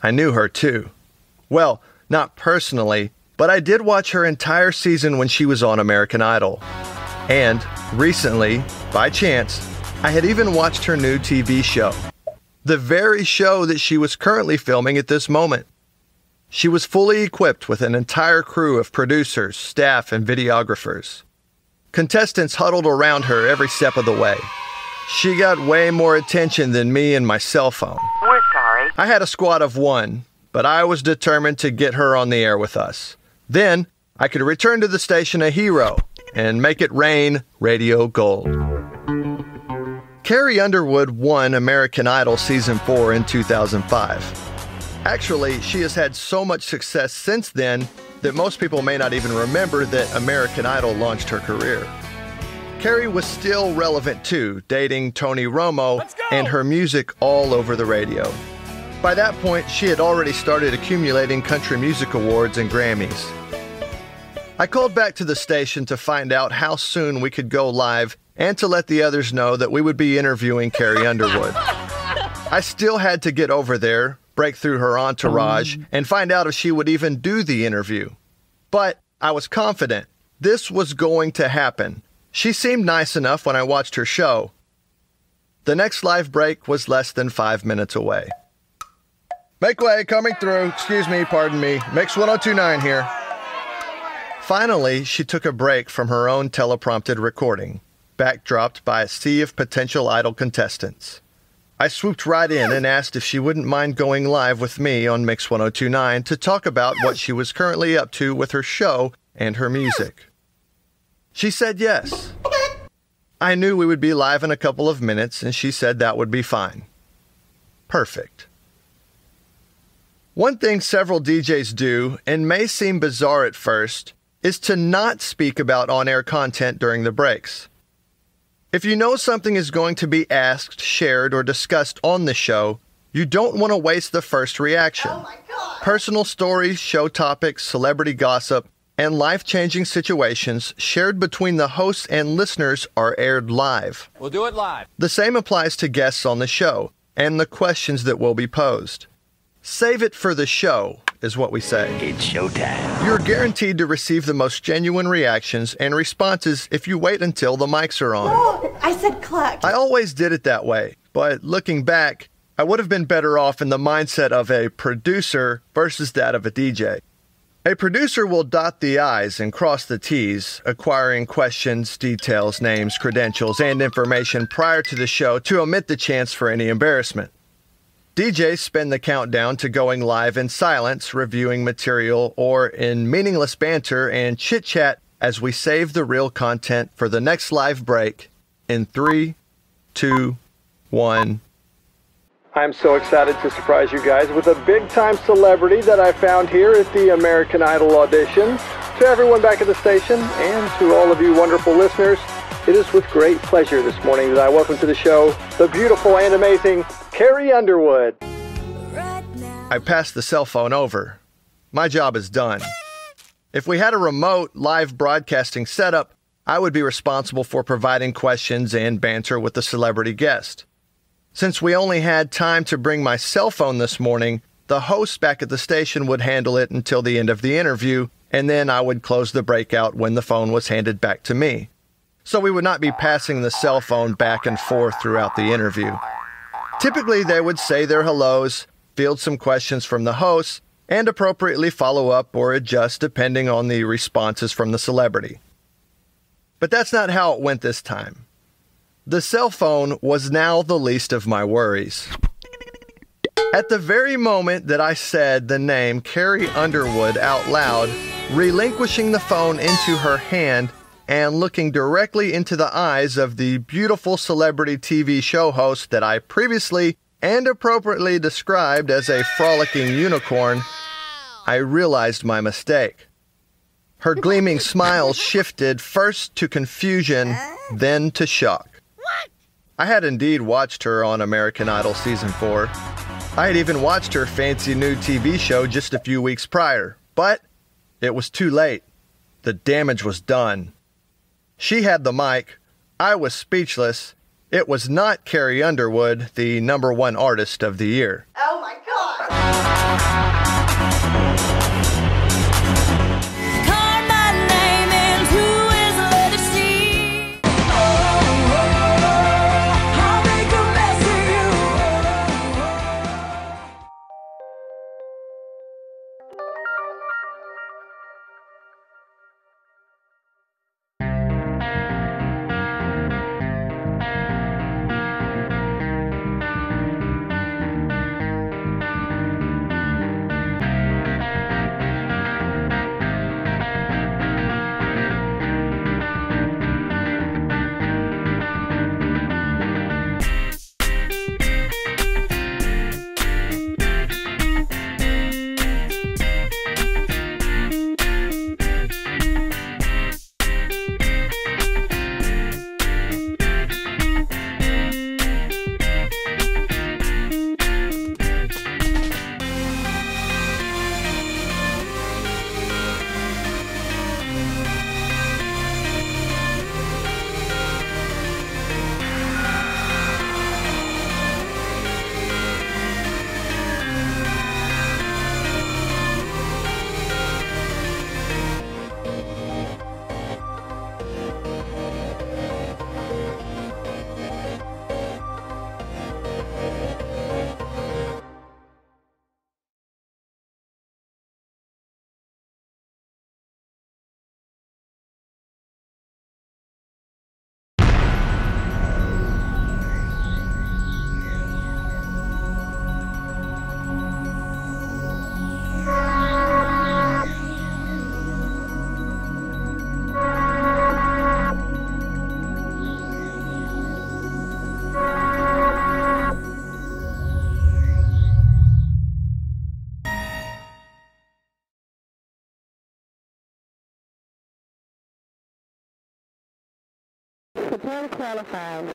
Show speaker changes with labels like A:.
A: I knew her too. Well, not personally, but I did watch her entire season when she was on American Idol. And recently, by chance, I had even watched her new TV show. The very show that she was currently filming at this moment. She was fully equipped with an entire crew of producers, staff, and videographers. Contestants huddled around her every step of the way. She got way more attention than me and my cell phone.
B: We're sorry.
A: I had a squad of one, but I was determined to get her on the air with us. Then, I could return to the station a hero and make it rain radio gold. Carrie Underwood won American Idol Season 4 in 2005. Actually, she has had so much success since then that most people may not even remember that American Idol launched her career. Carrie was still relevant too, dating Tony Romo and her music all over the radio. By that point, she had already started accumulating country music awards and Grammys. I called back to the station to find out how soon we could go live and to let the others know that we would be interviewing Carrie Underwood. I still had to get over there, break through her entourage, and find out if she would even do the interview. But I was confident this was going to happen. She seemed nice enough when I watched her show. The next live break was less than 5 minutes away. Make way, coming through. Excuse me, pardon me. Mix 1029 here. Finally, she took a break from her own teleprompted recording, backdropped by a sea of potential Idol contestants. I swooped right in and asked if she wouldn't mind going live with me on Mix 1029 to talk about what she was currently up to with her show and her music. She said yes. I knew we would be live in a couple of minutes, and she said that would be fine. Perfect. One thing several DJs do, and may seem bizarre at first, is to not speak about on-air content during the breaks. If you know something is going to be asked, shared, or discussed on the show, you don't want to waste the first reaction.
C: Oh my God.
A: Personal stories, show topics, celebrity gossip, and life-changing situations shared between the hosts and listeners are aired live.
D: We'll do it live.
A: The same applies to guests on the show and the questions that will be posed. Save it for the show, is what we say.
D: It's showtime.
A: You're guaranteed to receive the most genuine reactions and responses if you wait until the mics are on.
C: Oh, I said cluck.
A: I always did it that way, but looking back, I would have been better off in the mindset of a producer versus that of a DJ. A producer will dot the I's and cross the T's, acquiring questions, details, names, credentials, and information prior to the show to omit the chance for any embarrassment. DJs spend the countdown to going live in silence, reviewing material, or in meaningless banter and chit-chat as we save the real content for the next live break in 3, 2, 1. I'm so excited to surprise you guys with a big-time celebrity that I found here at the American Idol audition. To everyone back at the station and to all of you wonderful listeners, it is with great pleasure this morning that I welcome to the show the beautiful and amazing Carrie Underwood. I passed the cell phone over. My job is done. If we had a remote live broadcasting setup, I would be responsible for providing questions and banter with the celebrity guest. Since we only had time to bring my cell phone this morning, the host back at the station would handle it until the end of the interview, and then I would close the breakout when the phone was handed back to me. So we would not be passing the cell phone back and forth throughout the interview. Typically, they would say their hellos, field some questions from the host, and appropriately follow up or adjust depending on the responses from the celebrity. But that's not how it went this time. The cell phone was now the least of my worries. At the very moment that I said the name Carrie Underwood out loud, relinquishing the phone into her hand and looking directly into the eyes of the beautiful celebrity TV show host that I previously and appropriately described as a frolicking unicorn, I realized my mistake. Her gleaming smile shifted first to confusion, then to shock. I had indeed watched her on American Idol Season 4. I had even watched her fancy new TV show just a few weeks prior, but it was too late. The damage was done. She had the mic. I was speechless. It was not Carrie Underwood, the #1 artist of the year.
C: Oh my God.
B: Call my name and who is let it see? I'll make a mess of you. Prepare to qualify.